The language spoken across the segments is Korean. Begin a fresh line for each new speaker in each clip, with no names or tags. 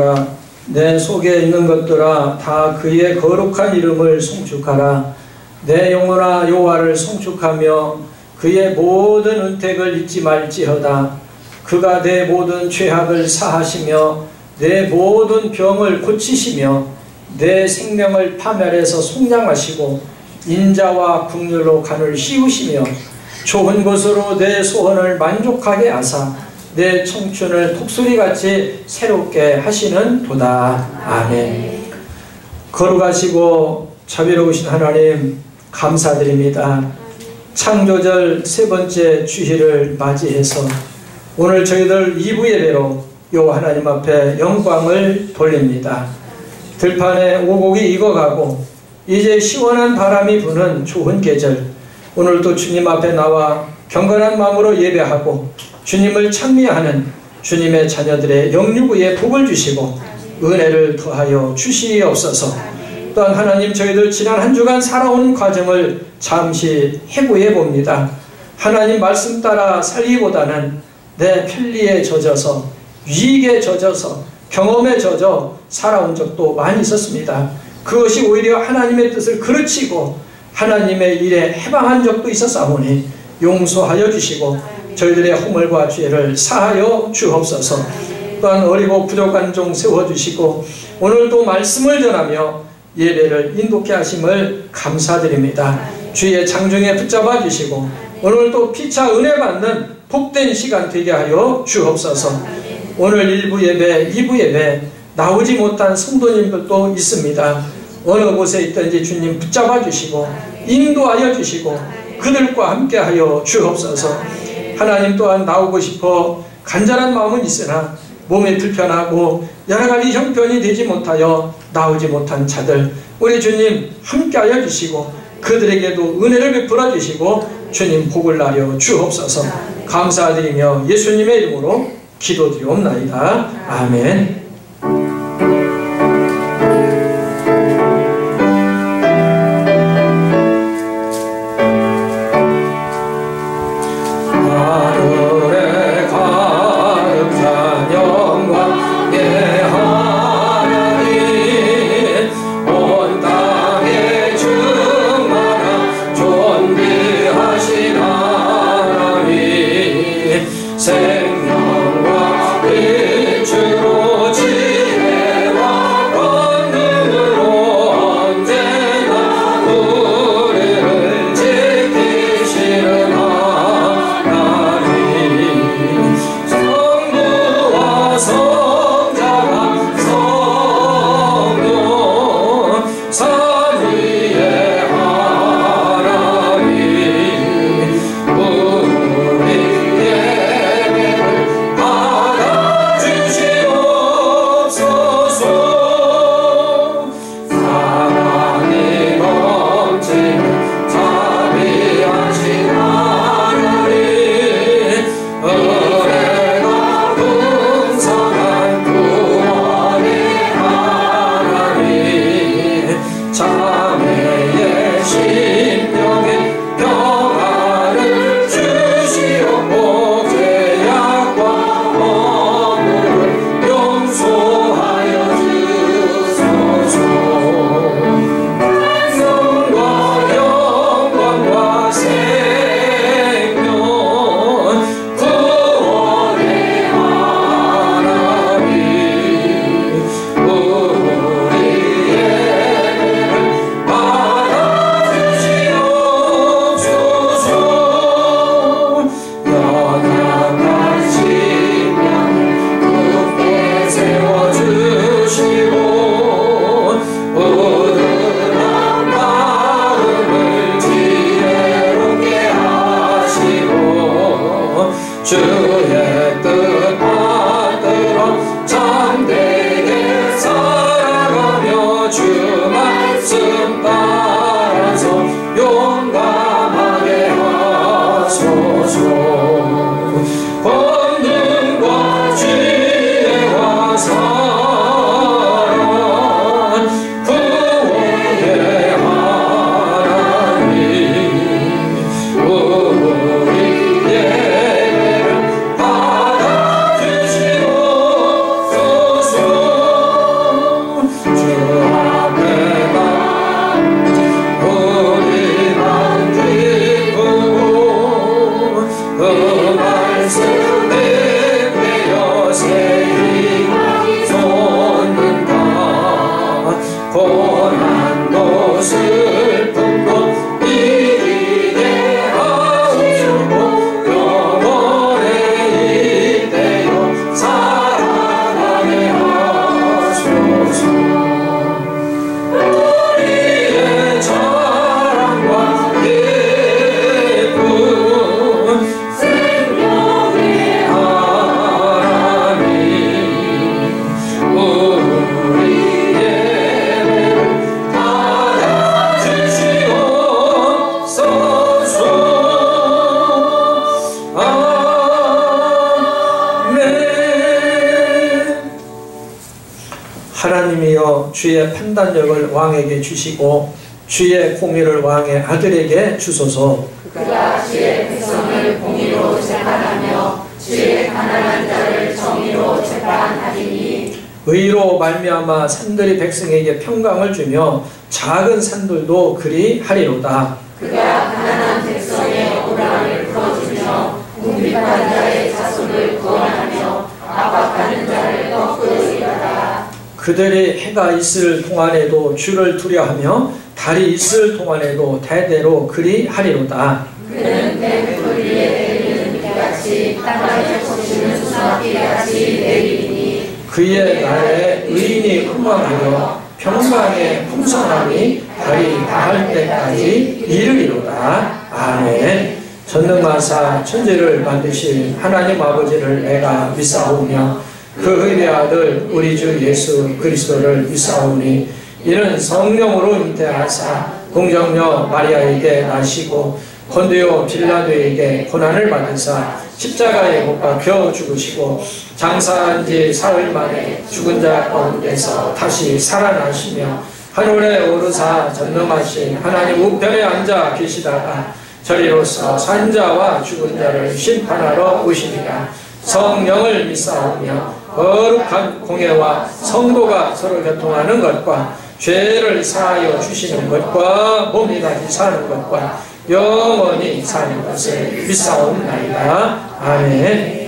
여호와라, 내 속에 있는 것들아 다 그의 거룩한 이름을 송축하라. 내 영혼아 여호와를 송축하며 그의 모든 은택을 잊지 말지어다. 그가 내 모든 죄악을 사하시며 내 모든 병을 고치시며 내 생명을 파멸해서 속량하시고 인자와 긍휼로 간을 씌우시며 좋은 것으로 내 소원을 만족하게 하사 내 청춘을 독수리같이 새롭게 하시는 도다. 아멘. 거룩하시고 자비로우신 하나님 감사드립니다. 창조절 세 번째 주일을 맞이해서 오늘 저희들 2부 예배로 여호와 하나님 앞에 영광을 돌립니다. 들판에 오곡이 익어가고 이제 시원한 바람이 부는 좋은 계절, 오늘도 주님 앞에 나와 경건한 마음으로 예배하고 주님을 찬미하는 주님의 자녀들의 영육의 복을 주시고 은혜를 더하여 주시옵소서. 또한 하나님, 저희들 지난 한 주간 살아온 과정을 잠시 해부해 봅니다. 하나님 말씀 따라 살기보다는 내 편리에 젖어서, 유익에 젖어서, 경험에 젖어 살아온 적도 많이 있었습니다. 그것이 오히려 하나님의 뜻을 그르치고 하나님의 일에 해방한 적도 있었사오니 용서하여 주시고 저희들의 허물과 죄를 사하여 주옵소서. 또한 어리고 부족한 종 세워주시고 오늘도 말씀을 전하며 예배를 인도케 하심을 감사드립니다. 주의 장중에 붙잡아 주시고 오늘도 피차 은혜 받는 복된 시간 되게 하여 주옵소서. 오늘 1부 예배, 2부 예배 나오지 못한 성도님들도 있습니다. 어느 곳에 있든지 주님 붙잡아 주시고 인도하여 주시고 그들과 함께 하여 주옵소서. 하나님, 또한 나오고 싶어 간절한 마음은 있으나 몸이 불편하고 여러가지 형편이 되지 못하여 나오지 못한 자들, 우리 주님 함께하여 주시고 그들에게도 은혜를 베풀어 주시고 주님 복을 나려 주옵소서. 감사드리며 예수님의 이름으로 기도드리옵나이다. 아멘.
생명과 빛으로
하나님이여 주의 판단력을 왕에게 주시고 주의 공의를 왕의 아들에게 주소서.
그가 주의 백성을 공의로 재판하며 주의 가난한 자를 정의로 재판하리니
의로 말미암아 산들이 백성에게 평강을 주며 작은 산들도 그리 하리로다.
그가 가난한 백성의 오랑을 풀어주며 궁핍한 자의 자손을 구원하며 압박하는 자를 거꾸리리로다.
그들이 해가 있을 동안에도 주를 두려하며 달이 있을 동안에도 대대로 그리 하리로다.
그는 뱀풀 위에 내리는 비같이 땅을 덮치는 수납비같이 내리니
그의 날에 의인이 흥왕하여 평강의 풍성함이 달이 다할 때까지 이르리로다. 아멘. 전능하사 천지를 만드신 하나님 아버지를 내가 믿사오며 그 의의 아들 우리 주 예수 그리스도를 믿사오니 이는 성령으로 잉태하사 공정녀 마리아에게 나시고 본디오 빌라도에게 고난을 받으사 십자가에 못 박혀 죽으시고 장사한 지 사흘 만에 죽은 자 가운데서 다시 살아나시며 하늘에 오르사 전능하신 하나님 우편에 앉아 계시다가 저리로서 산 자와 죽은 자를 심판하러 오시니라. 성령을 믿사오며 거룩한 공예와 성도가 서로 교통하는 것과 죄를 사하여 주시는 것과 몸이 다시 사는 것과 영원히 사는 것을 믿사옵나이다. 아멘.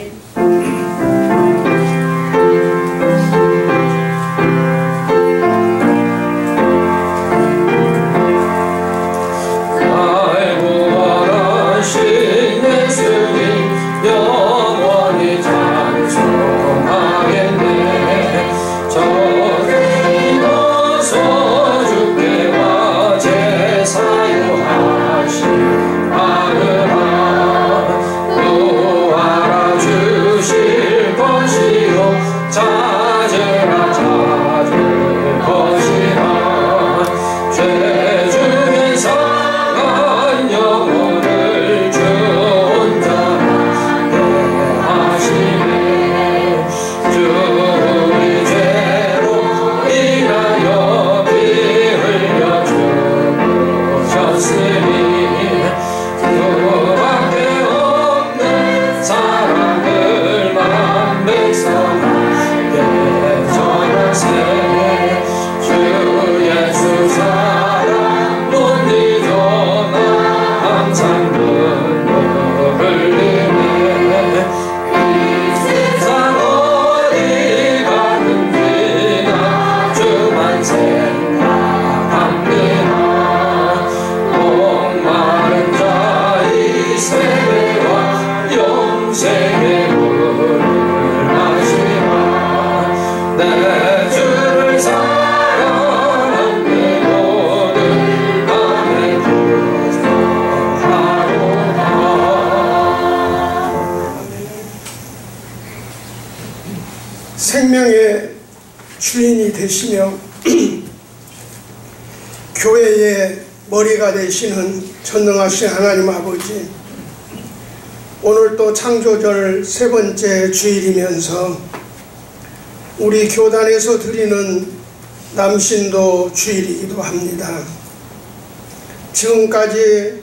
생명의 주인이 되시며 교회의 머리가 되시는 전능하신 하나님 아버지, 오늘 또 창조절 세 번째 주일이면서 우리 교단에서 드리는 남신도 주일이기도 합니다. 지금까지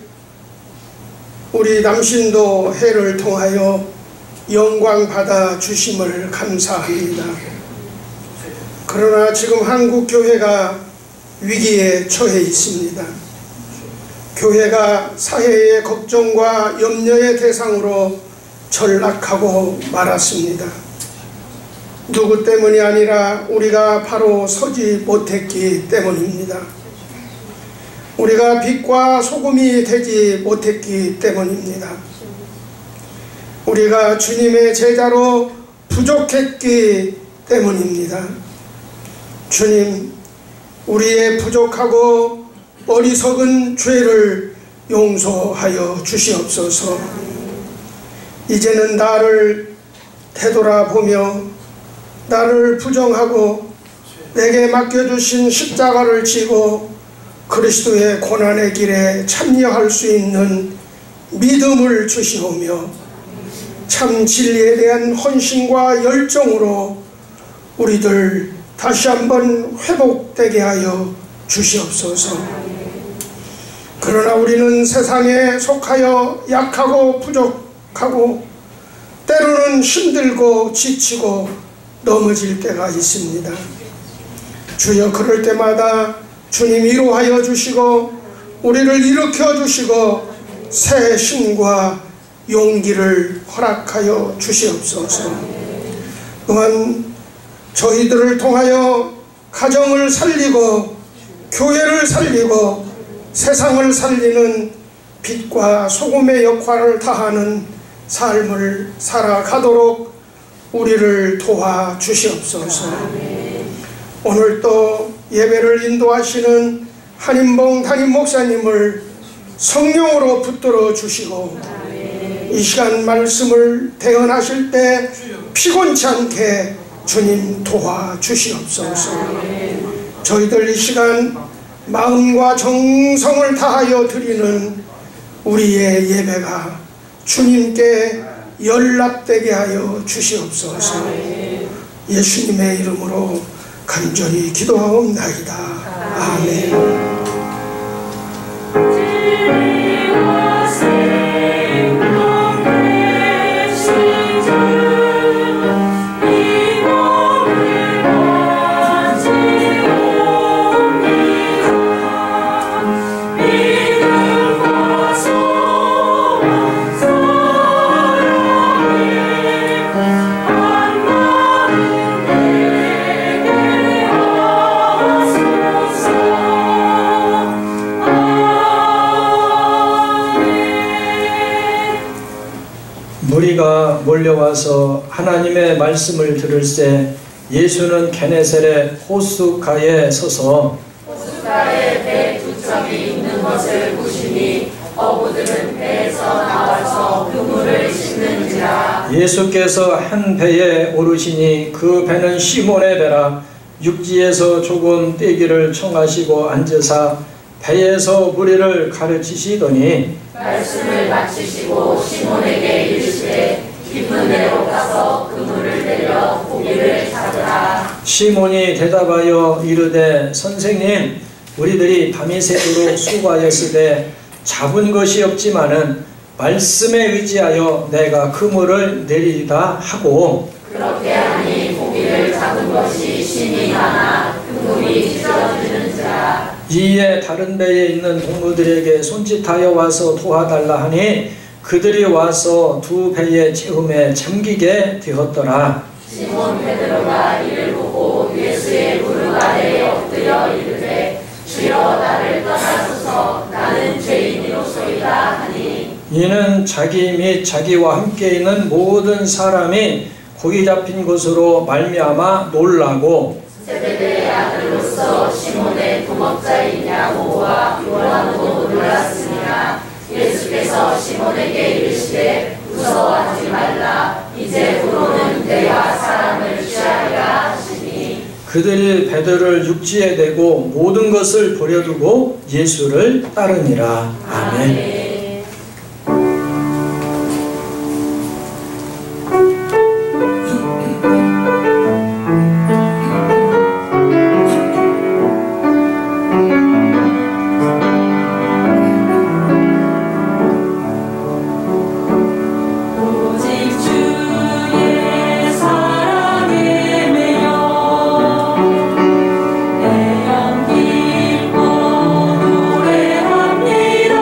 우리 남신도 해를 통하여 영광 받아 주심을 감사합니다. 그러나 지금 한국 교회가 위기에 처해 있습니다. 교회가 사회의 걱정과 염려의 대상으로 전락하고 말았습니다. 누구 때문이 아니라 우리가 바로 서지 못했기 때문입니다. 우리가 빛과 소금이 되지 못했기 때문입니다. 우리가 주님의 제자로 부족했기 때문입니다. 주님, 우리의 부족하고 어리석은 죄를 용서하여 주시옵소서. 이제는 나를 되돌아보며 나를 부정하고 내게 맡겨주신 십자가를 지고 그리스도의 고난의 길에 참여할 수 있는 믿음을 주시오며 참 진리에 대한 헌신과 열정으로 우리들 다시 한번 회복되게 하여 주시옵소서. 그러나 우리는 세상에 속하여 약하고 부족하고 때로는 힘들고 지치고 넘어질 때가 있습니다. 주여, 그럴 때마다 주님 위로하여 주시고 우리를 일으켜 주시고 새 힘과 용기를 허락하여 주시옵소서. 또한 저희들을 통하여 가정을 살리고 교회를 살리고 세상을 살리는 빛과 소금의 역할을 다하는 삶을 살아가도록 우리를 도와주시옵소서. 오늘 또 예배를 인도하시는 한인봉 담임 목사님을 성령으로 붙들어 주시고 이 시간 말씀을 대언하실 때 피곤치 않게 주님 도와주시옵소서. 저희들 이 시간 마음과 정성을 다하여 드리는 우리의 예배가 주님께 연락되게 하여 주시옵소서. 예수님의 이름으로 간절히 기도하옵나이다. 아멘.
무리가 몰려와서 하나님의 말씀을 들을새 예수는 게네사렛 호숫가에 서서
호숫가에 배 두 척이 있는 것을 보시니 어부들은 배에서 나와서 그물을 씻는지라.
예수께서 한 배에 오르시니 그 배는 시몬의 배라. 육지에서 조금 떼기를 청하시고 앉으사 배에서 무리를 가르치시더니
말씀을 마치시고 시몬에게 이르시되 깊은 데로 가서 그물을 내려 고기를 잡으라.
시몬이 대답하여 이르되 선생님, 우리들이 밤이 새도록 수고하였으되 잡은 것이 없지만은 말씀에 의지하여 내가 그물을 내리다 하고
그렇게 하니 고기를 잡은 것이 심히 많아 그물이 찢어지는지라.
이에 다른 배에 있는 동무들에게 손짓하여 와서 도와달라 하니 그들이 와서 두 배의 채움에 잠기게 되었더라.
시몬 베드로가 이를 보고 예수의 무릎 아래에 엎드려 이르되 주여, 나를 떠나소서, 나는 죄인이로소이다 하니
이는 자기 및 자기와 함께 있는 모든 사람이 고기 잡힌 것으로 말미암아 놀라고
세베대의 아들로서 시몬의 동업자인 야고보와 요한도 놀랐으나 예수께서 시몬에게 이르시되 무서워하지 말라. 이제부로는 내가 사람을 취하리라 하시니
그들이 베드로를 육지에 대고 모든 것을 버려두고 예수를 따르니라. 아멘.
내 영기 입고 노래합니다.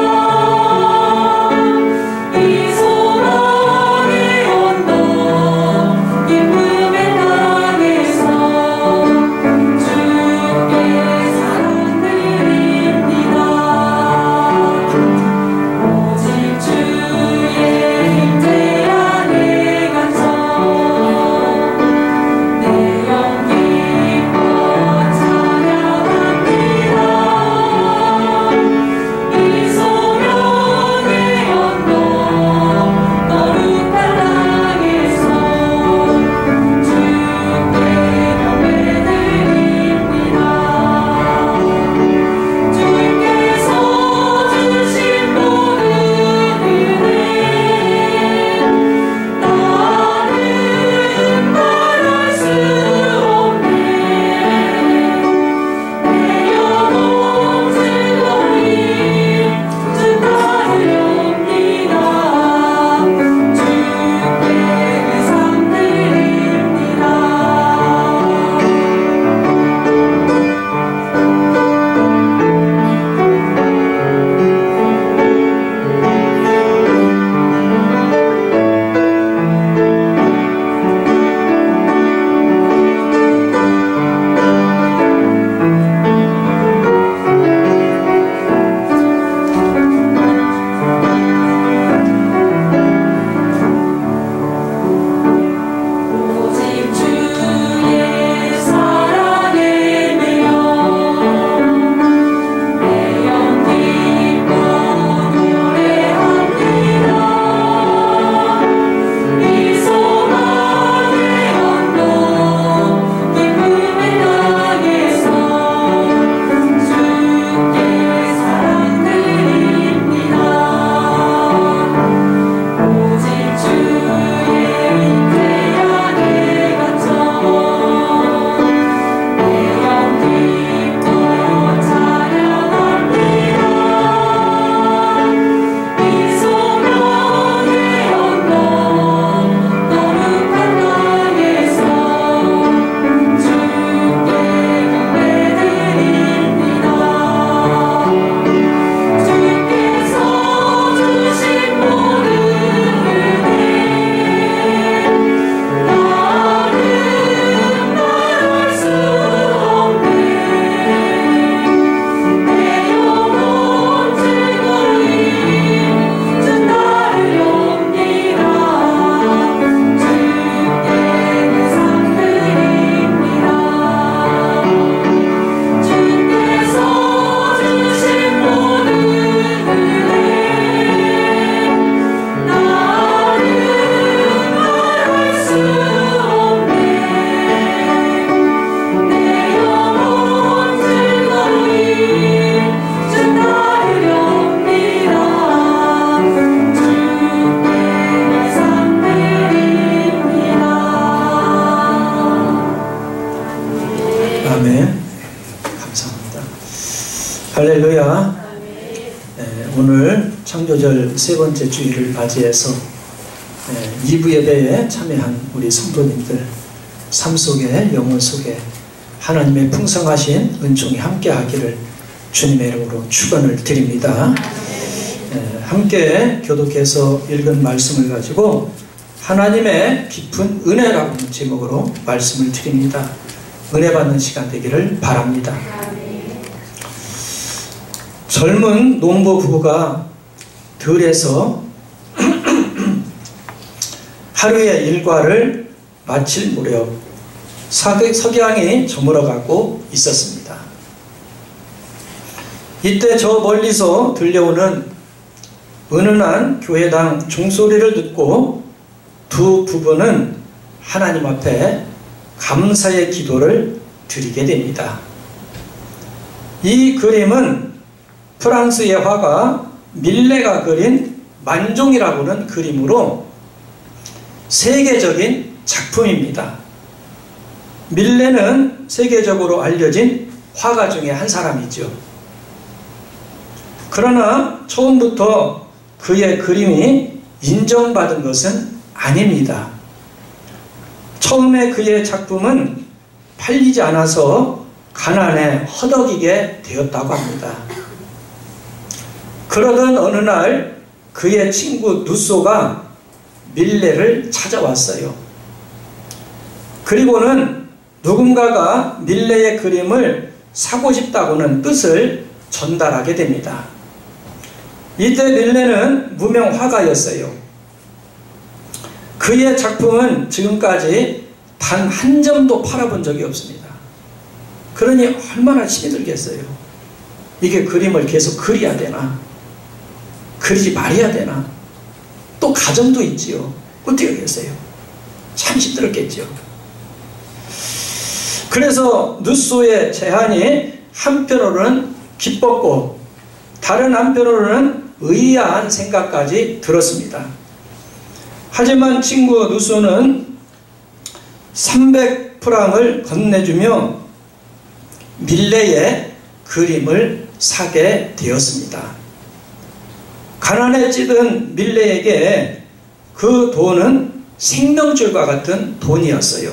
할렐루야. 오늘 창조절 세 번째 주일을 맞이해서 2부 예배에 참여한 우리 성도님들 삶 속에 영혼 속에 하나님의 풍성하신 은총이 함께하기를 주님의 이름으로 축원을 드립니다. 함께 교독해서 읽은 말씀을 가지고 하나님의 깊은 은혜라는 제목으로 말씀을 드립니다. 은혜 받는 시간 되기를 바랍니다. 젊은 농부 부부가 들에서 하루의 일과를 마칠 무렵 석양이 저물어가고 있었습니다. 이때 저 멀리서 들려오는 은은한 교회당 종소리를 듣고 두 부부는 하나님 앞에 감사의 기도를 드리게 됩니다. 이 그림은 프랑스의 화가 밀레가 그린 만종이라고는 그림으로 세계적인 작품입니다. 밀레는 세계적으로 알려진 화가 중에 한 사람이죠. 그러나 처음부터 그의 그림이 인정받은 것은 아닙니다. 처음에 그의 작품은 팔리지 않아서 가난에 허덕이게 되었다고 합니다. 그러던 어느 날 그의 친구 누소가 밀레를 찾아왔어요. 그리고는 누군가가 밀레의 그림을 사고 싶다고는 뜻을 전달하게 됩니다. 이때 밀레는 무명 화가였어요. 그의 작품은 지금까지 단 한 점도 팔아본 적이 없습니다. 그러니 얼마나 힘이 들겠어요. 이게 그림을 계속 그려야 되나? 그리지 말아야 되나? 또 가정도 있지요. 어떻게 하겠어요? 참 힘들었겠죠. 그래서 누소의 제안이 한편으로는 기뻤고 다른 한편으로는 의아한 생각까지 들었습니다. 하지만 친구 누소는 300프랑을 건네주며 밀레의 그림을 사게 되었습니다. 가난에 찌든 밀레에게 그 돈은 생명줄과 같은 돈이었어요.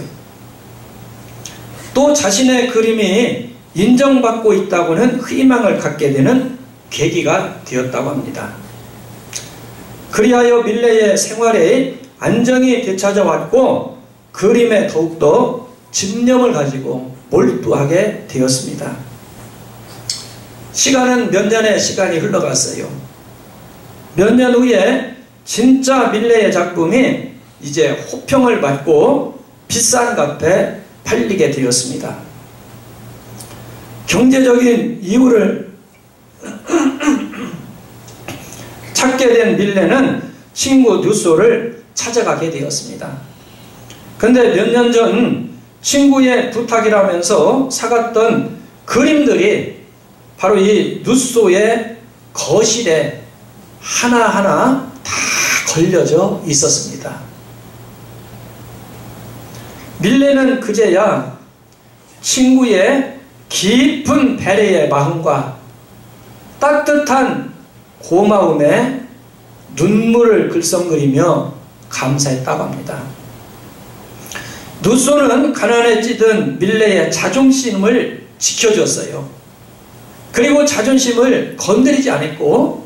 또 자신의 그림이 인정받고 있다고는 희망을 갖게 되는 계기가 되었다고 합니다. 그리하여 밀레의 생활에 안정이 되찾아왔고 그림에 더욱더 집념을 가지고 몰두하게 되었습니다. 시간은 몇 년의 시간이 흘러갔어요. 몇 년 후에 진짜 밀레의 작품이 이제 호평을 받고 비싼 값에 팔리게 되었습니다. 경제적인 이유를 찾게 된 밀레는 친구 누소를 찾아가게 되었습니다. 근데 몇 년 전 친구의 부탁이라면서 사갔던 그림들이 바로 이 누소의 거실에 하나하나 다 걸려져 있었습니다. 밀레는 그제야 친구의 깊은 배려의 마음과 따뜻한 고마움에 눈물을 글썽거리며 감사했다고 합니다. 누소는 가난에 찌든 밀레의 자존심을 지켜줬어요. 그리고 자존심을 건드리지 않았고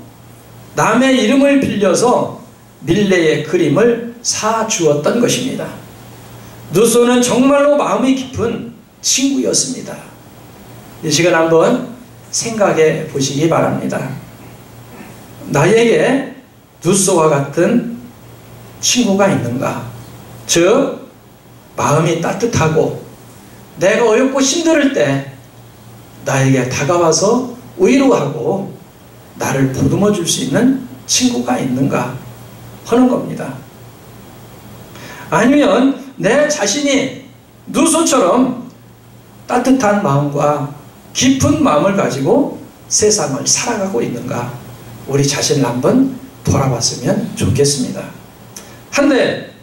남의 이름을 빌려서 밀레의 그림을 사주었던 것입니다. 누소는 정말로 마음이 깊은 친구였습니다. 이 시간 한번 생각해 보시기 바랍니다. 나에게 누소와 같은 친구가 있는가? 즉 마음이 따뜻하고 내가 어렵고 힘들 때 나에게 다가와서 위로하고 나를 보듬어 줄 수 있는 친구가 있는가 하는 겁니다. 아니면 내 자신이 누소처럼 따뜻한 마음과 깊은 마음을 가지고 세상을 살아가고 있는가 우리 자신을 한번 돌아봤으면 좋겠습니다. 한데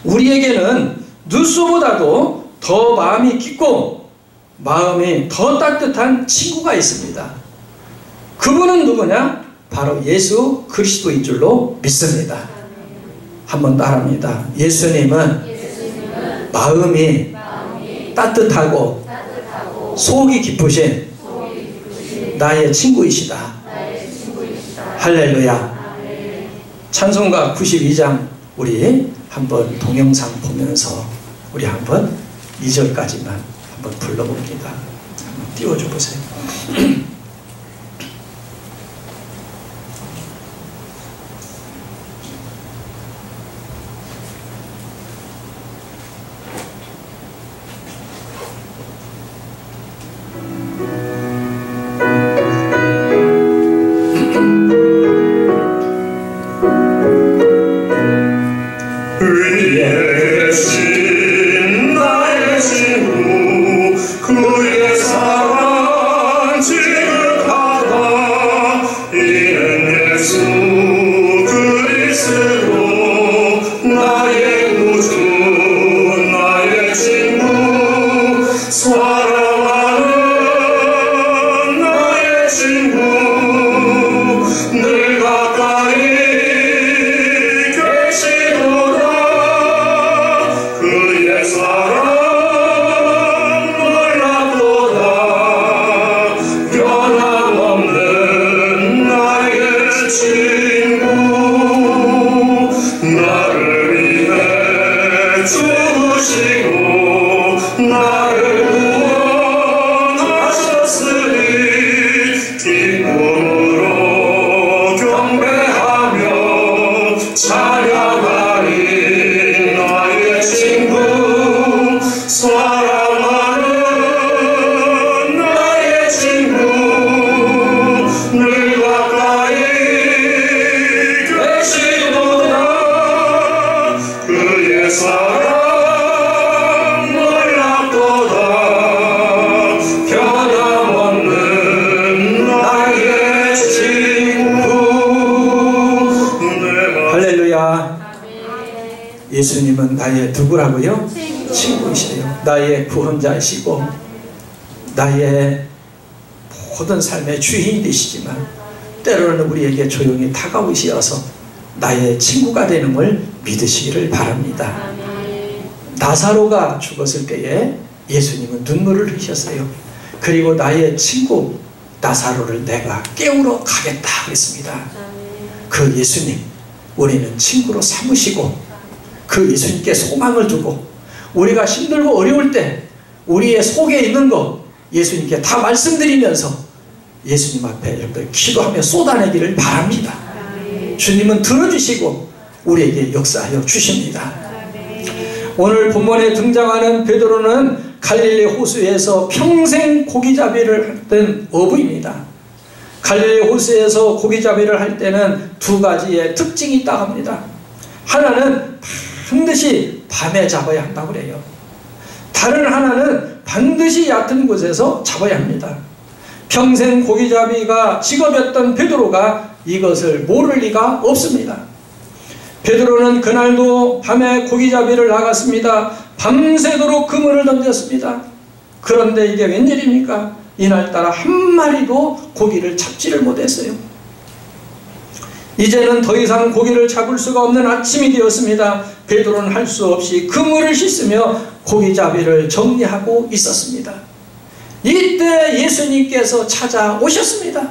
우리에게는 누소보다도 더 마음이 깊고 마음이 더 따뜻한 친구가 있습니다. 그분은 누구냐? 바로 예수 그리스도인 줄로 믿습니다. 한번 따라합니다. 예수님은 마음이 따뜻하고 속이 깊으신 나의 친구이시다. 할렐루야. 찬송가 92장 우리 한번 동영상 보면서 우리 한번 2절까지만 한번 불러봅니다. 한번 띄워줘 보세요. 예수님은 나의 누구라고요? 친구이시래요. 나의 구원자이시고 나의 모든 삶의 주인이 되시지만 때로는 우리에게 조용히 다가오시어서 나의 친구가 되는 걸 믿으시기를 바랍니다. 나사로가 죽었을 때에 예수님은 눈물을 흘리셨어요. 그리고 나의 친구 나사로를 내가 깨우러 가겠다 그랬습니다. 그 예수님 우리는 친구로 삼으시고 그 예수님께 소망을 두고 우리가 힘들고 어려울 때 우리의 속에 있는 거 예수님께 다 말씀드리면서 예수님 앞에 여러분들 기도하며 쏟아내기를 바랍니다. 주님은 들어주시고 우리에게 역사하여 주십니다. 오늘 본문에 등장하는 베드로는 갈릴리 호수에서 평생 고기잡이를 했던 어부입니다. 갈릴리 호수에서 고기잡이를 할 때는 두 가지의 특징이 있다고 합니다. 하나는 반드시 밤에 잡아야 한다고 그래요. 다른 하나는 반드시 얕은 곳에서 잡아야 합니다. 평생 고기잡이가 직업이었던 베드로가 이것을 모를 리가 없습니다. 베드로는 그날도 밤에 고기잡이를 나갔습니다. 밤새도록 그물을 던졌습니다. 그런데 이게 웬일입니까? 이날따라 한 마리도 고기를 잡지를 못했어요. 이제는 더 이상 고기를 잡을 수가 없는 아침이 되었습니다. 베드로는 할 수 없이 그물을 씻으며 고기잡이를 정리하고 있었습니다. 이때 예수님께서 찾아오셨습니다.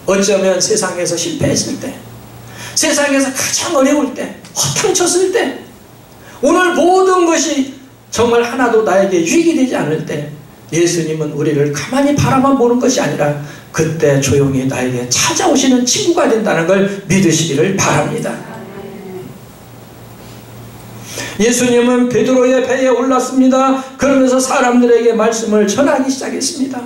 어쩌면 세상에서 실패했을 때, 세상에서 가장 어려울 때, 허탕쳤을 때, 오늘 모든 것이 정말 하나도 나에게 유익이 되지 않을 때 예수님은 우리를 가만히 바라만 보는 것이 아니라 그때 조용히 나에게 찾아오시는 친구가 된다는 걸 믿으시기를 바랍니다. 예수님은 베드로의 배에 올랐습니다. 그러면서 사람들에게 말씀을 전하기 시작했습니다.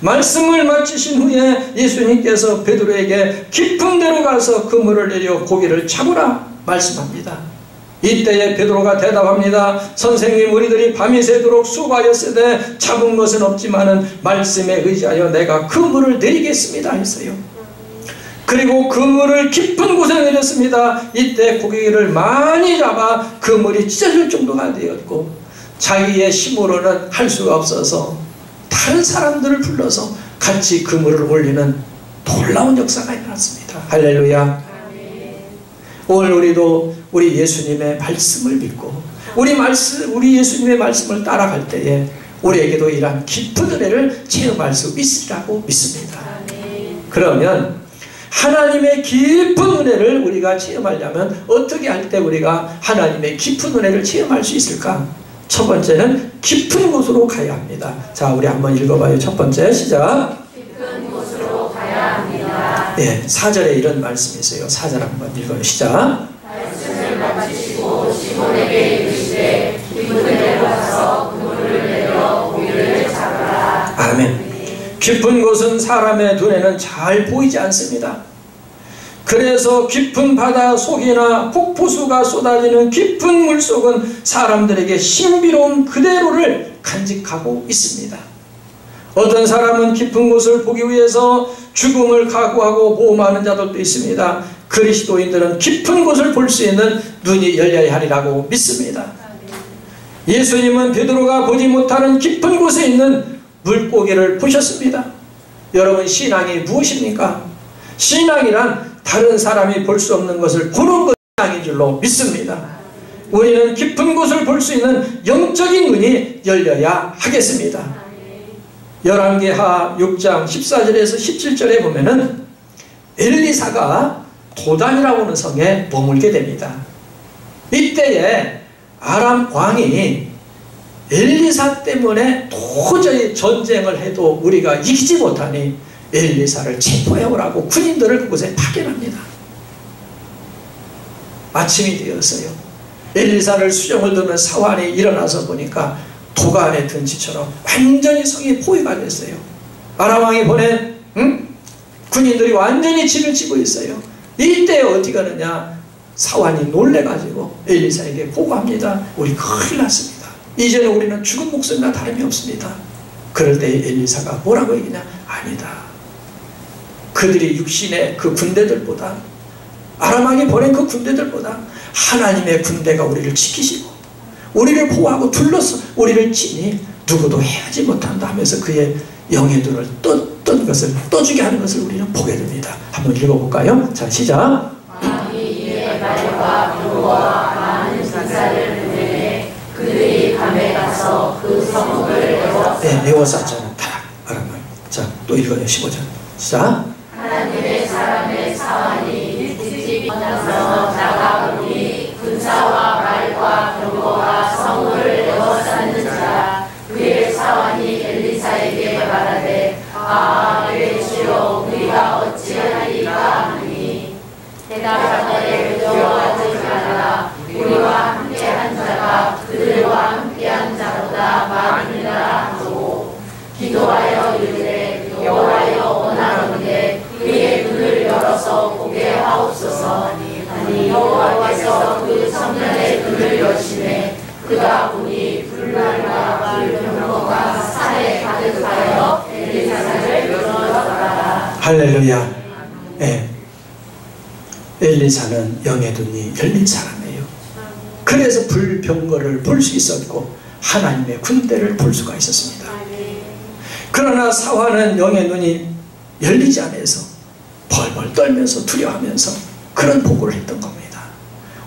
말씀을 마치신 후에 예수님께서 베드로에게 깊은 데로 가서 그물을 내려 고기를 잡으라 말씀합니다. 이때에 베드로가 대답합니다. 선생님, 우리들이 밤이 새도록 수고하였으되 잡은 것은 없지만은 말씀에 의지하여 내가 그물을 내리겠습니다 했어요. 그리고 그물을 깊은 곳에 내렸습니다. 이때 고기를 많이 잡아 그물이 찢어질 정도가 되었고 자기의 힘으로는 할 수가 없어서 다른 사람들을 불러서 같이 그물을 올리는 놀라운 역사가 일어났습니다. 할렐루야. 오늘 우리도 우리 예수님의 말씀을 믿고 우리 예수님의 말씀을 따라갈 때에 우리에게도 이러한 깊은 은혜를 체험할 수 있으리라고 믿습니다. 그러면 하나님의 깊은 은혜를 우리가 체험하려면 어떻게 할 때 우리가 하나님의 깊은 은혜를 체험할 수 있을까? 첫 번째는 깊은 곳으로 가야 합니다. 자, 우리 한번 읽어봐요. 첫 번째 시작.
깊은 곳으로 가야 합니다.
예, 4절에 이런 말씀이 있어요. 4절 한번 읽어요. 시작.
말씀을 마치시고 시몬에게 이르시되 깊은 데로 가서 그물을 내려 고기를 잡으라.
아멘. 깊은 곳은 사람의 눈에는 잘 보이지 않습니다. 그래서 깊은 바다 속이나 폭포수가 쏟아지는 깊은 물속은 사람들에게 신비로운 그대로를 간직하고 있습니다. 어떤 사람은 깊은 곳을 보기 위해서 죽음을 각오하고 모험하는 자들도 있습니다. 그리스도인들은 깊은 곳을 볼 수 있는 눈이 열려야 하리라고 믿습니다. 예수님은 베드로가 보지 못하는 깊은 곳에 있는 물고기를 보셨습니다. 여러분, 신앙이 무엇입니까? 신앙이란 다른 사람이 볼 수 없는 것을 보는 것이 신앙인 줄로 믿습니다. 우리는 깊은 곳을 볼 수 있는 영적인 눈이 열려야 하겠습니다. 열왕기하 6장 14절에서 17절에 보면은 엘리사가 도단이라고 하는 성에 머물게 됩니다. 이때에 아람 왕이 엘리사 때문에 도저히 전쟁을 해도 우리가 이기지 못하니 엘리사를 체포해 오라고 군인들을 그곳에 파견합니다. 아침이 되었어요. 엘리사를 수정을 두는 사환이 일어나서 보니까 도가 안에 든 쥐처럼 완전히 성이 포위가 됐어요. 아람 왕이 보낸 군인들이 완전히 진을 치고 있어요. 이때 어디 가느냐? 사환이 놀래가지고 엘리사에게 보고합니다. 우리 큰일 났습니다. 이제는 우리는 죽은 목숨이나 다름이 없습니다. 그럴 때 엘리사가 뭐라고 얘기냐? 아니다. 그들이 육신의 그 군대들보다, 아람 왕이 보낸 그 군대들보다 하나님의 군대가 우리를 지키시고 우리를 보호하고 둘러서 우리를 치니 누구도 해하지 못한다 하면서 그의 영의 눈을 떴던 것을, 떠주게 하는 것을 우리는 보게 됩니다. 한번 읽어볼까요? 자, 시작.
왕이 이에 말과 병거와 많은 군사를 보내매 그들이 밤에 가서 그 성읍을 에워쌌다.
네, 에워쌌잖아. 다 아람 왕. 자, 또 읽어요. 15절. 시작.
하나님의 사람의 사환이 일찍 일어나서 나가보니 군사와 말과 병거가 성을 에워쌌는지라. 그의 사환이 엘리사에게 말하되 내 주여 우리가 어찌하리까 하니 대답하되 여호와의 말하라. 우리와 함께한 자가 그들과 함께한 자보다 많으리라 하고 기도하여 이르되 여호와여 원하노니 그의 눈을 열어서 보게 하옵소서. 아니 여호와께서 그 청년의 눈을 여시매 그가 보니 불날과 불병거가 산에 가득하여 엘리사를 끌어들어가라.
할렐루야. 네. 엘리사는 영의 눈이 열린 사람이에요. 그래서 불병거를 볼 수 있었고 하나님의 군대를 볼 수가 있었습니다. 그러나 사환은 영의 눈이 열리지 않아서 벌벌 떨면서 두려워하면서 그런 보고를 했던 겁니다.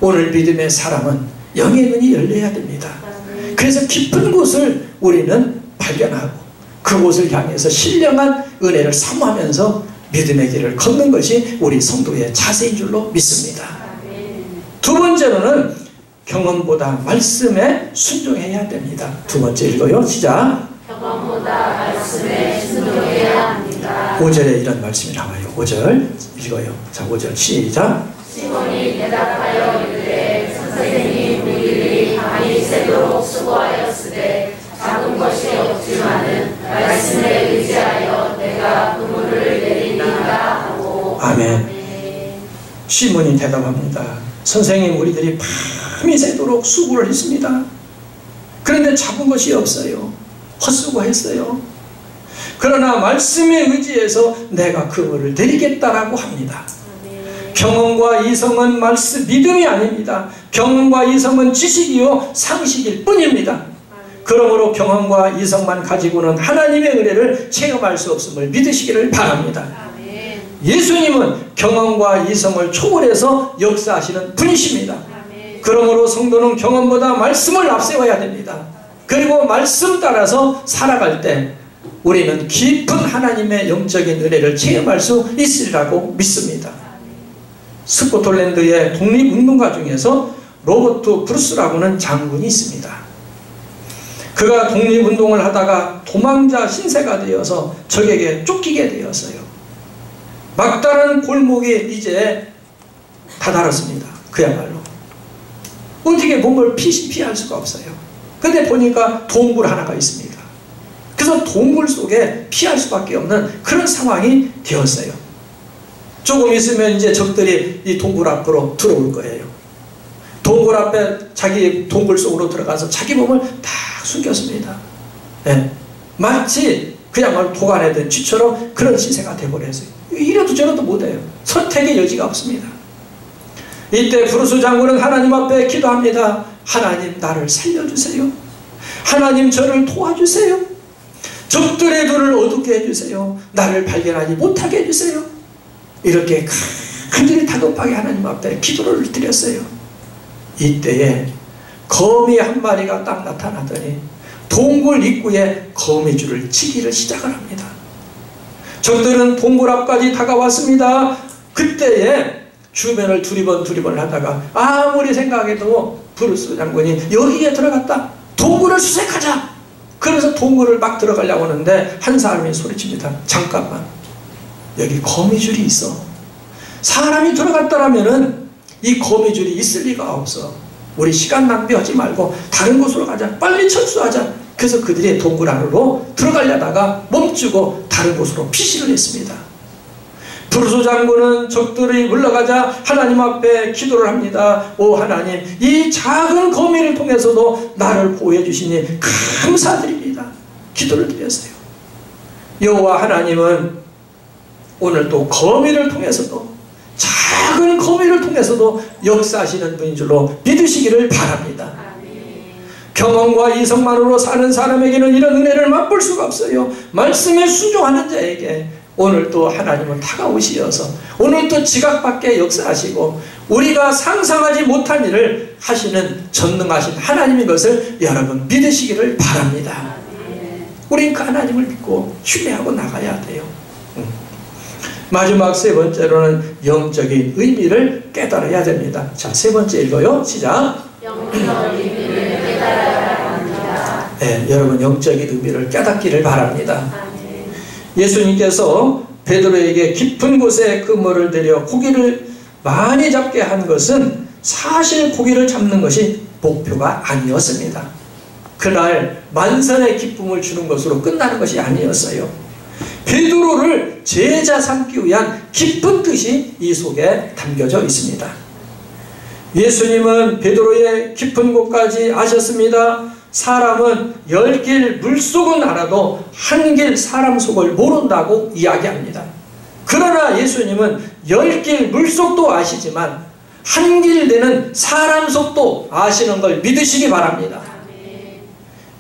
오늘 믿음의 사람은 영의 눈이 열려야 됩니다. 그래서 깊은 곳을 우리는 발견하고 그곳을 향해서 신령한 은혜를 사모하면서 믿음의 길을 걷는 것이 우리 성도의 자세인 줄로 믿습니다. 두 번째로는 경험보다 말씀에 순종해야 됩니다. 두 번째 읽어요. 시작.
경험보다 말씀에 순종해야 합니다.
5절에 이런 말씀이 나와요. 5절 읽어요. 자, 5절 시작.
시몬이 대답하여 이르되 선생님 우리들이 밤이 새도록 수고하였으되 잡은 것이 없지만은 말씀에 의지하여 내가 그물을 내리니까 하고.
아멘. 시몬이 대답합니다. 선생님 우리들이 밤이 새도록 수고를 했습니다. 그런데 잡은 것이 없어요. 헛수고했어요. 그러나 말씀에 의지해서 내가 그물을 내리겠다라고 합니다. 경험과 이성은 믿음이 아닙니다. 경험과 이성은 지식이요 상식일 뿐입니다. 그러므로 경험과 이성만 가지고는 하나님의 은혜를 체험할 수 없음을 믿으시기를 바랍니다. 예수님은 경험과 이성을 초월해서 역사하시는 분이십니다. 그러므로 성도는 경험보다 말씀을 앞세워야 됩니다. 그리고 말씀 따라서 살아갈 때 우리는 깊은 하나님의 영적인 은혜를 체험할 수 있으리라고 믿습니다. 스코틀랜드의 독립운동가 중에서 로버트 브루스라고는 장군이 있습니다. 그가 독립운동을 하다가 도망자 신세가 되어서 적에게 쫓기게 되었어요. 막다른 골목이 이제 다다랐습니다. 그야말로 어떻게 몸을 피할 수가 없어요. 근데 보니까 동굴 하나가 있습니다. 그래서 동굴 속에 피할 수밖에 없는 그런 상황이 되었어요. 조금 있으면 이제 적들이 이 동굴 앞으로 들어올 거예요. 동굴 앞에 자기 동굴 속으로 들어가서 자기 몸을 다 숨겼습니다. 네. 마치 그야말로 도가내든 쥐처럼 그런 시세가 되어버렸어요. 이래도 저래도 못해요. 선택의 여지가 없습니다. 이때 브루스 장군은 하나님 앞에 기도합니다. 하나님 나를 살려주세요. 하나님 저를 도와주세요. 적들의 눈을 어둡게 해주세요. 나를 발견하지 못하게 해주세요. 이렇게 간절히 다급하게 하나님 앞에 기도를 드렸어요. 이때에 거미 한 마리가 딱 나타나더니 동굴 입구에 거미줄을 치기를 시작을 합니다. 적들은 동굴 앞까지 다가왔습니다. 그때에 주변을 두리번 하다가 아무리 생각해도 브루스 장군이 여기에 들어갔다. 동굴을 수색하자. 그래서 동굴을 막 들어가려고 하는데 한 사람이 소리칩니다. 잠깐만. 여기 거미줄이 있어. 사람이 들어갔다라면은 이 거미줄이 있을 리가 없어. 우리 시간 낭비하지 말고 다른 곳으로 가자. 빨리 철수하자. 그래서 그들이 동굴 안으로 들어가려다가 멈추고 다른 곳으로 피신을 했습니다. 브루스 장군은 적들이 물러가자 하나님 앞에 기도를 합니다. 오 하나님, 이 작은 거미를 통해서도 나를 보호해 주시니 감사드립니다. 기도를 드렸어요. 여호와 하나님은 오늘 또 거미를 통해서도, 작은 거미를 통해서도 역사하시는 분인 줄로 믿으시기를 바랍니다. 경험과 이성만으로 사는 사람에게는 이런 은혜를 맛볼 수가 없어요. 말씀에 순종하는 자에게 오늘 또 하나님은 다가오시어서 오늘 또 지각 밖에 역사하시고 우리가 상상하지 못한 일을 하시는 전능하신 하나님인 것을 여러분 믿으시기를 바랍니다. 우린 그 하나님을 믿고 신뢰하고 나가야 돼요. 마지막 세 번째로는 영적인 의미를 깨달아야 됩니다. 자, 세 번째 읽어요. 시작.
영적 의미를 깨달아야 합니다.
네, 여러분 영적인 의미를 깨닫기를 바랍니다. 예수님께서 베드로에게 깊은 곳에 그물을 들여 고기를 많이 잡게 한 것은 사실 고기를 잡는 것이 목표가 아니었습니다. 그날 만선의 기쁨을 주는 것으로 끝나는 것이 아니었어요. 베드로를 제자 삼기 위한 깊은 뜻이 이 속에 담겨져 있습니다. 예수님은 베드로의 깊은 곳까지 아셨습니다. 사람은 10길 물속은 알아도 한 길 사람 속을 모른다고 이야기합니다. 그러나 예수님은 10길 물속도 아시지만 한 길 되는 사람 속도 아시는 걸 믿으시기 바랍니다.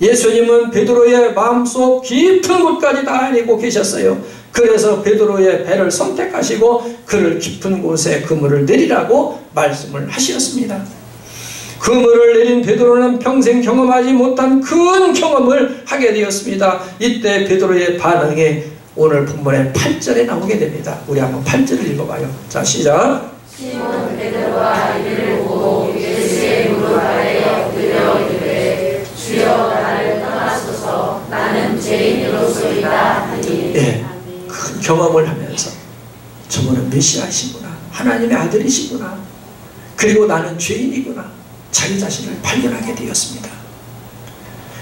예수님은 베드로의 마음속 깊은 곳까지 다 알고 계셨어요. 그래서 베드로의 배를 선택하시고 그를 깊은 곳에 그물을 내리라고 말씀을 하셨습니다. 그물을 내린 베드로는 평생 경험하지 못한 큰 경험을 하게 되었습니다. 이때 베드로의 반응이 오늘 본문의 8절에 나오게 됩니다. 우리 한번 8절을 읽어봐요. 자, 시작.
시몬 베드로가 이를 보고 예수의 무릎 아래에 엎드려 이르되 주여 나를 떠나소서 나는 죄인으로소이다 하니.
예, 큰 경험을 하면서 저분은 메시아이시구나, 하나님의 아들이시구나, 그리고 나는 죄인이구나, 자기 자신을 발견하게 되었습니다.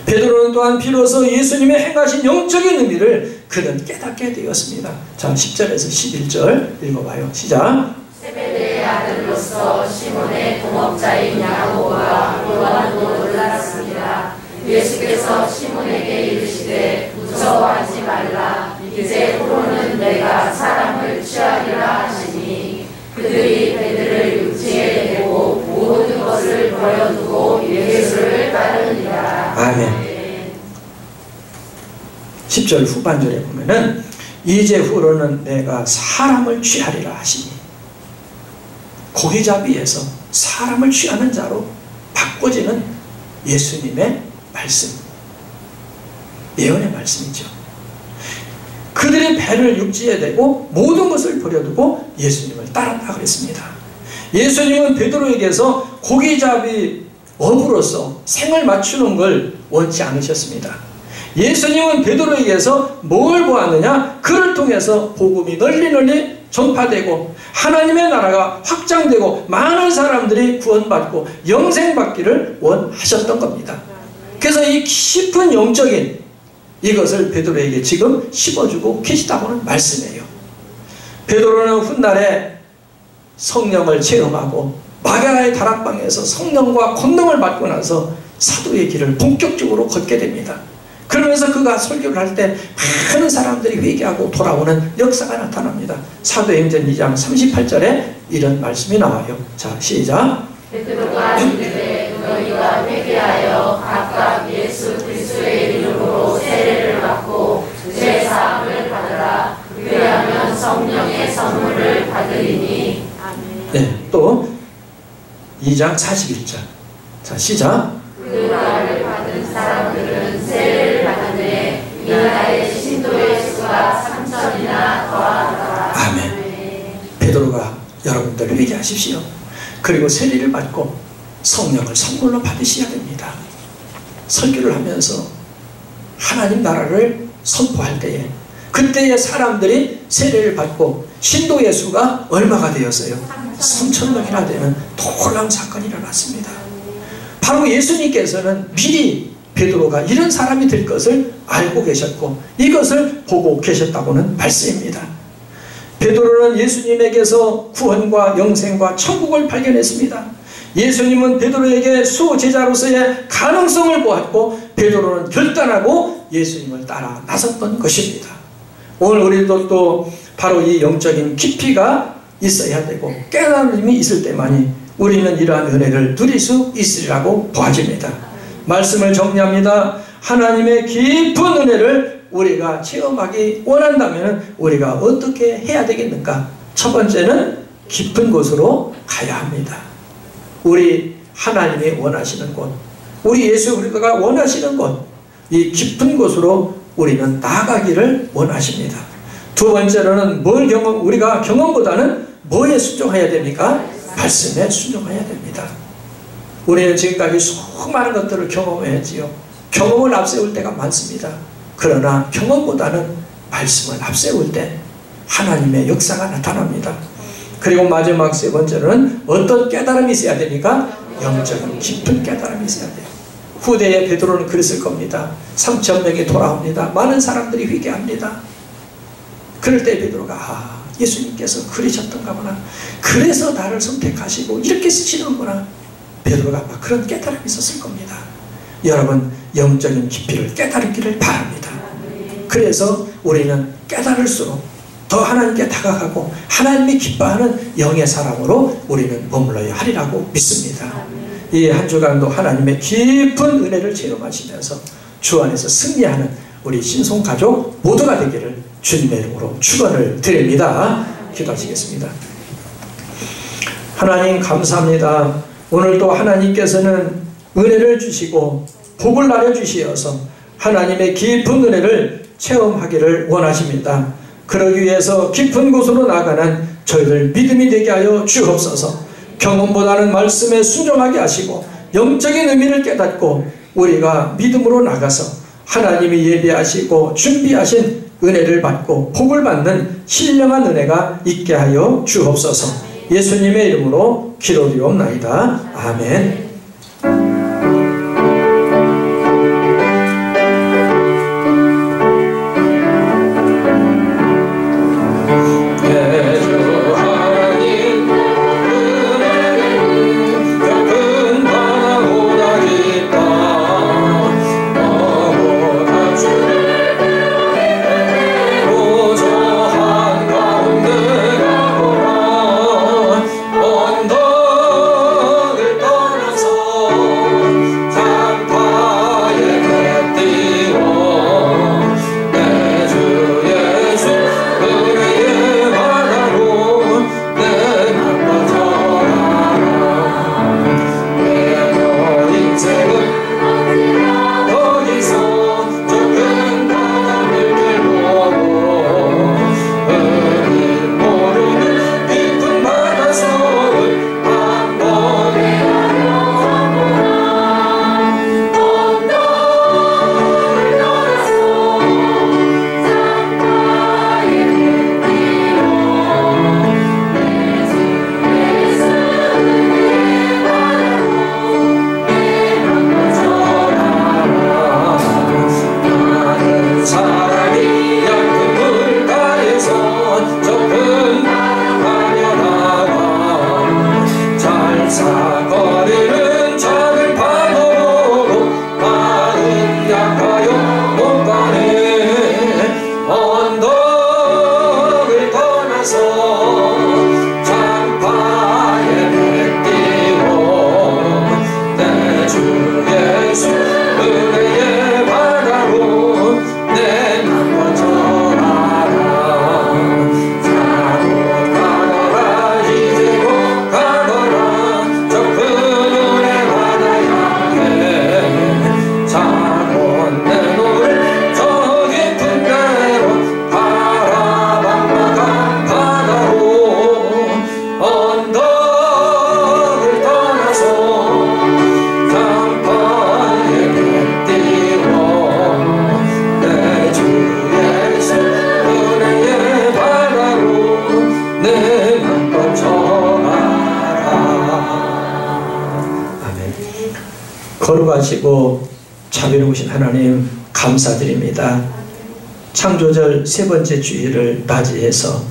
베드로는 또한 비로소 예수님의 행하신 영적인 의미를 그는 깨닫게 되었습니다. 자, 10절에서 11절 읽어봐요. 시작.
세베대의 아들로서 시몬의 동업자인 야고보와 요한도 놀랐습니다. 예수께서 시몬에게 이르시되 무서워하지 말라. 이제 후로는 내가 사람을 취하리라 하시니 그들이 배들을 육지에 대고 모든 것을 버려두고 예수를 따르니라.
아멘. 10절 후반절에 보면은 이제후로는 내가 사람을 취하리라 하시니, 고기잡이에서 사람을 취하는 자로 바꿔지는 예수님의 말씀, 예언의 말씀이죠. 그들이 배를 육지에 대고 모든 것을 버려두고 예수님을 따랐다 그랬습니다. 예수님은 베드로에게서 고기잡이 어부로서 생을 맞추는 걸 원치 않으셨습니다. 예수님은 베드로에게서 뭘 보았느냐? 그를 통해서 복음이 널리 전파되고 하나님의 나라가 확장되고 많은 사람들이 구원받고 영생받기를 원하셨던 겁니다. 그래서 이 깊은 영적인 이것을 베드로에게 지금 심어주고 계시다고는 말씀이에요. 베드로는 훗날에 성령을 체험하고 마가라의 다락방에서 성령과 권능을 받고 나서 사도의 길을 본격적으로 걷게 됩니다. 그러면서 그가 설교를 할 때 많은 사람들이 회개하고 돌아오는 역사가 나타납니다. 사도행전 2장 38절에 이런 말씀이 나와요. 자, 시작.
베드로가 이르되 너희가 회개하여 각각 예수 그리스도의 이름으로 세례를 받고 죄 사함을 받으라. 그리하면 성령의 선물을 받으리니.
네, 또 2장 41절. 자, 시작.
그 말을 받은 사람들은 세례를 받으되 이날의 신도의 수가 3,000이나 더하더라.
아멘. 베드로가 여러분들 회개하십시오. 그리고 세례를 받고 성령을 선물로 받으셔야 됩니다. 설교를 하면서 하나님 나라를 선포할 때에 그때의 사람들이 세례를 받고 신도의 수가 얼마가 되었어요? 3,000명이나 되는 놀라운 사건이 일어났습니다. 바로 예수님께서는 미리 베드로가 이런 사람이 될 것을 알고 계셨고 이것을 보고 계셨다고는 말씀입니다. 베드로는 예수님에게서 구원과 영생과 천국을 발견했습니다. 예수님은 베드로에게 수제자로서의 가능성을 보았고 베드로는 결단하고 예수님을 따라 나섰던 것입니다. 오늘 우리도 또 바로 이 영적인 깊이가 있어야 되고 깨달음이 있을 때만이 우리는 이러한 은혜를 누릴 수 있으리라고 보아집니다. 말씀을 정리합니다. 하나님의 깊은 은혜를 우리가 체험하기 원한다면 우리가 어떻게 해야 되겠는가? 첫 번째는 깊은 곳으로 가야 합니다. 우리 하나님이 원하시는 곳, 우리 예수 그리스도가 원하시는 곳, 이 깊은 곳으로 우리는 나아가기를 원하십니다. 두 번째로는 우리가 경험보다는 뭐에 순종해야 됩니까? 말씀에 순종해야 됩니다. 우리는 지금까지 수많은 것들을 경험해야지요. 경험을 앞세울 때가 많습니다. 그러나 경험보다는 말씀을 앞세울 때 하나님의 역사가 나타납니다. 그리고 마지막 세 번째로는 어떤 깨달음이 있어야 됩니까? 영적인 깊은 깨달음이 있어야 돼요. 후대의 베드로는 그랬을 겁니다. 3,000명이 돌아옵니다. 많은 사람들이 회개합니다. 그럴 때 베드로가 예수님께서 그러셨던가 보나, 그래서 나를 선택하시고 이렇게 쓰시는구나, 베드로가 막 그런 깨달음이 있었을 겁니다. 여러분, 영적인 깊이를 깨달기를 바랍니다. 그래서 우리는 깨달을수록 더 하나님께 다가가고 하나님이 기뻐하는 영의 사람으로 우리는 머물러야 하리라고 믿습니다. 이 한 주간도 하나님의 깊은 은혜를 체험하시면서 주 안에서 승리하는 우리 신송가족 모두가 되기를 주님의 이름으로 축원을 드립니다. 기도하시겠습니다. 하나님 감사합니다. 오늘도 하나님께서는 은혜를 주시고 복을 나눠주시어서 하나님의 깊은 은혜를 체험하기를 원하십니다. 그러기 위해서 깊은 곳으로 나가는 저희들 믿음이 되게 하여 주옵소서. 경험보다는 말씀에 순종하게 하시고 영적인 의미를 깨닫고 우리가 믿음으로 나가서 하나님이 예비하시고 준비하신 은혜를 받고 복을 받는 신령한 은혜가 있게 하여 주옵소서. 예수님의 이름으로 기도드리옵나이다. 아멘.
언덕을 떠나서
선하시고 자비로우신 하나님 감사드립니다. 창조절 세 번째 주일을 맞이해서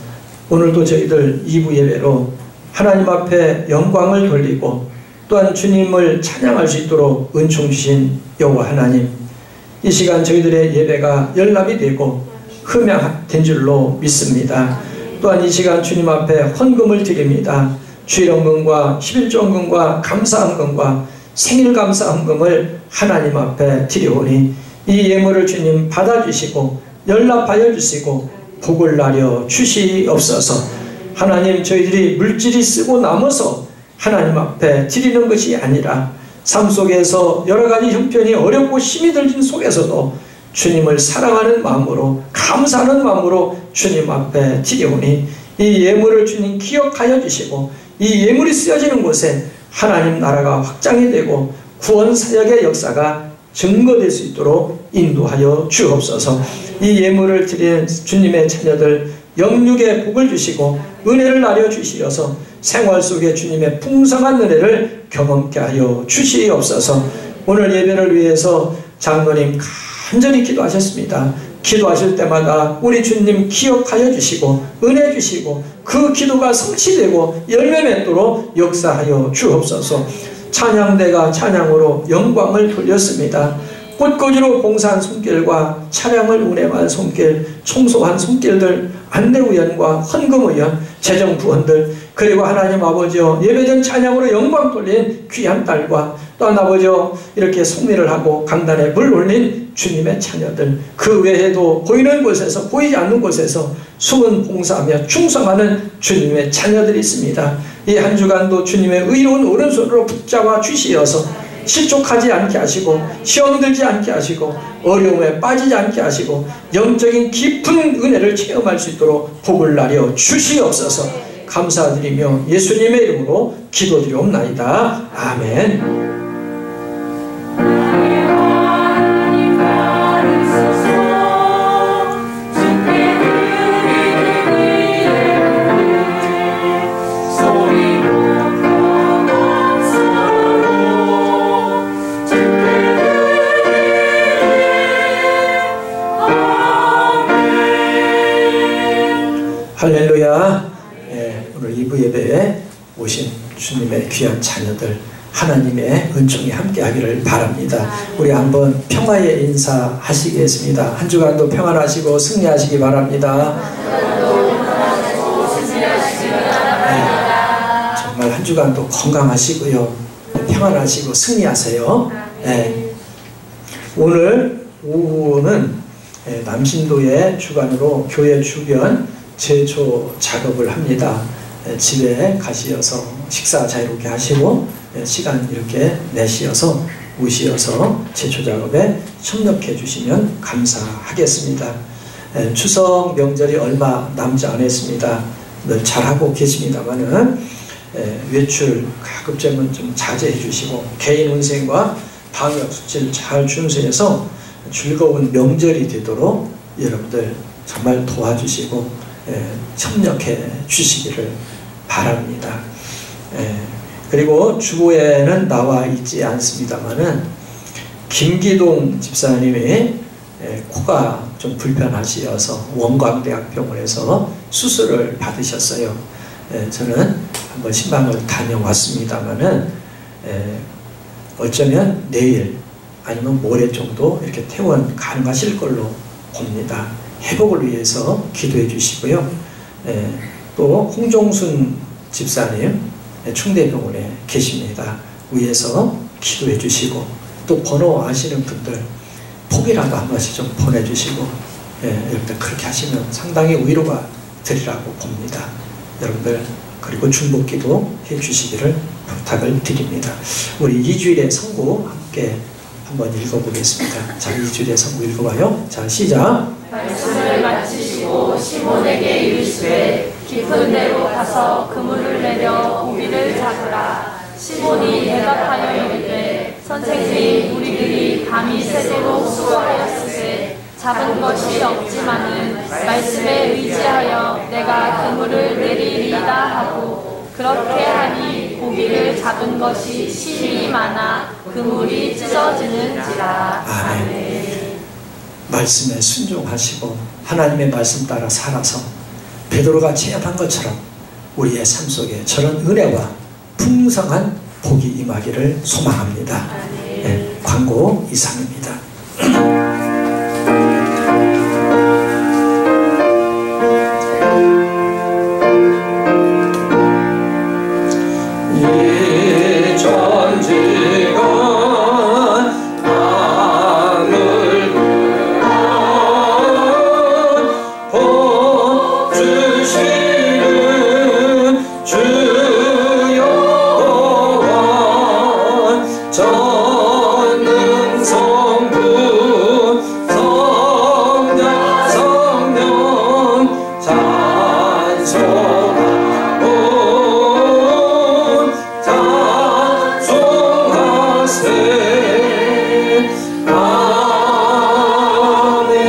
오늘도 저희들 2부 예배로 하나님 앞에 영광을 돌리고 또한 주님을 찬양할 수 있도록 은총 주신 여호와 하나님, 이 시간 저희들의 예배가 연락이 되고 흠양된 줄로 믿습니다. 또한 이 시간 주님 앞에 헌금을 드립니다. 주일헌금과 11조헌금과 감사헌금과 생일감사헌금을 하나님 앞에 드리오니 이 예물을 주님 받아주시고 연락하여 주시고 복을 나려 주시옵소서. 하나님, 저희들이 물질이 쓰고 남아서 하나님 앞에 드리는 것이 아니라 삶 속에서 여러가지 형편이 어렵고 힘이 들진 속에서도 주님을 사랑하는 마음으로 감사하는 마음으로 주님 앞에 드리오니 이 예물을 주님 기억하여 주시고 이 예물이 쓰여지는 곳에 하나님 나라가 확장이 되고 구원사역의 역사가 증거될 수 있도록 인도하여 주옵소서. 이 예물을 드린 주님의 자녀들 영육의 복을 주시고 은혜를 나려 주시어서 생활 속에 주님의 풍성한 은혜를 경험케 하여 주시옵소서. 오늘 예배를 위해서 장로님 간절히 기도하셨습니다. 기도하실 때마다 우리 주님 기억하여 주시고 은혜 주시고 그 기도가 성취되고 열매 맺도록 역사하여 주옵소서. 찬양대가 찬양으로 영광을 돌렸습니다. 꽃꽂이로 봉사한 손길과 차량을 운행한 손길, 청소한 손길들, 안내우연과 헌금의원, 재정부원들, 그리고 하나님 아버지여 예배전 찬양으로 영광 돌린 귀한 딸과 또한 아버지여 이렇게 성례를 하고 강단에 물 올린 주님의 자녀들, 그 외에도 보이는 곳에서 보이지 않는 곳에서 숨은 봉사하며 충성하는 주님의 자녀들이 있습니다. 이 한 주간도 주님의 의로운 오른손으로 붙잡아 주시어서 실족하지 않게 하시고 시험 들지 않게 하시고 어려움에 빠지지 않게 하시고 영적인 깊은 은혜를 체험할 수 있도록 복을 나려 주시옵소서. 감사드리며 예수님의 이름으로 기도드리옵나이다. 아멘. 할렐루야. 오늘 2부 예배에 오신 주님의 귀한 자녀들 하나님의 은총이 함께하기를 바랍니다. 우리 한번 평화의 인사하시겠습니다. 한 주간도 평안하시고 승리하시기 바랍니다. 정말 한 주간도 건강하시고요, 평안하시고 승리하세요. 오늘 오후는 남신도의 주관으로 교회 주변 제초 작업을 합니다. 집에 가시어서 식사 자유롭게 하시고 시간 이렇게 내시어서 오시어서 제초 작업에 협력해 주시면 감사하겠습니다. 추석 명절이 얼마 남지 않았습니다. 늘 잘하고 계십니다만은 외출 가급적이면 좀 자제해 주시고 개인 운생과 방역 수칙을 잘 준수해서 즐거운 명절이 되도록 여러분들 정말 도와주시고 협력해 주시기를 바랍니다. 그리고 주보에는 나와 있지 않습니다만은 김기동 집사님이 코가 좀 불편하시어서 원광대학병원에서 수술을 받으셨어요. 저는 한번 신방을 다녀왔습니다만은 어쩌면 내일 아니면 모레 정도 이렇게 퇴원 가능하실 걸로 봅니다. 회복을 위해서 기도해 주시고요. 또 홍종순 집사님 충대병원에 계십니다. 위에서 기도해 주시고 또 번호 아시는 분들 폭이라도 한 번씩 좀 보내주시고 여러분들 그렇게 하시면 상당히 위로가 되리라고 봅니다. 여러분들 그리고 중보기도 해주시기를 부탁을 드립니다. 우리 2주일의 선고 함께 한번 읽어보겠습니다. 자, 2주일의 선고 읽어봐요. 자, 시작.
말씀을 마치시고 시몬에게 이르시되 깊은 데로 가서 그물을 내려 고기를 잡으라. 시몬이 대답하여 이르되 선생님, 우리들이 밤이 새도록 수고하였으되 잡은 것이 없지만은 말씀에 의지하여 내가 그물을 내리리이다 하고 그렇게 하니 고기를 잡은 것이 심이 많아 그물이 찢어지는지라.
아멘. 말씀에 순종하시고 하나님의 말씀 따라 살아서 베드로가 체험한 것처럼 우리의 삶 속에 저런 은혜와 풍성한 복이 임하기를 소망합니다. 네, 광고 이상입니다. 이 전지가 남을 복 주시는 주여 전능 성부 성령 찬송하세. 아멘.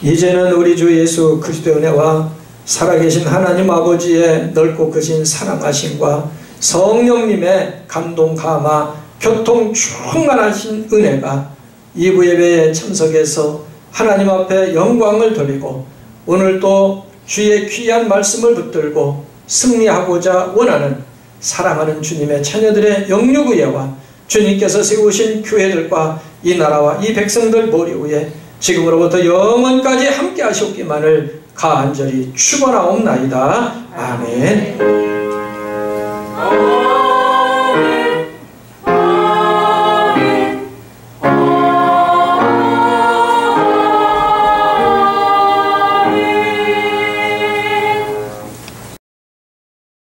이제는 우리 주 예수 그리스도의 은혜와 살아계신 하나님 아버지의 넓고 크신 사랑하심과 성령님의 감동 감화 교통 충만하신 은혜가 2부 예배에 참석해서 하나님 앞에 영광을 돌리고 오늘 또 주의 귀한 말씀을 붙들고 승리하고자 원하는 사랑하는 주님의 자녀들의 영육의회와 주님께서 세우신 교회들과 이 나라와 이 백성들 머리 위에 지금으로부터 영원까지 함께 하시옵기만을 간절히 축원하옵나이다. 아멘.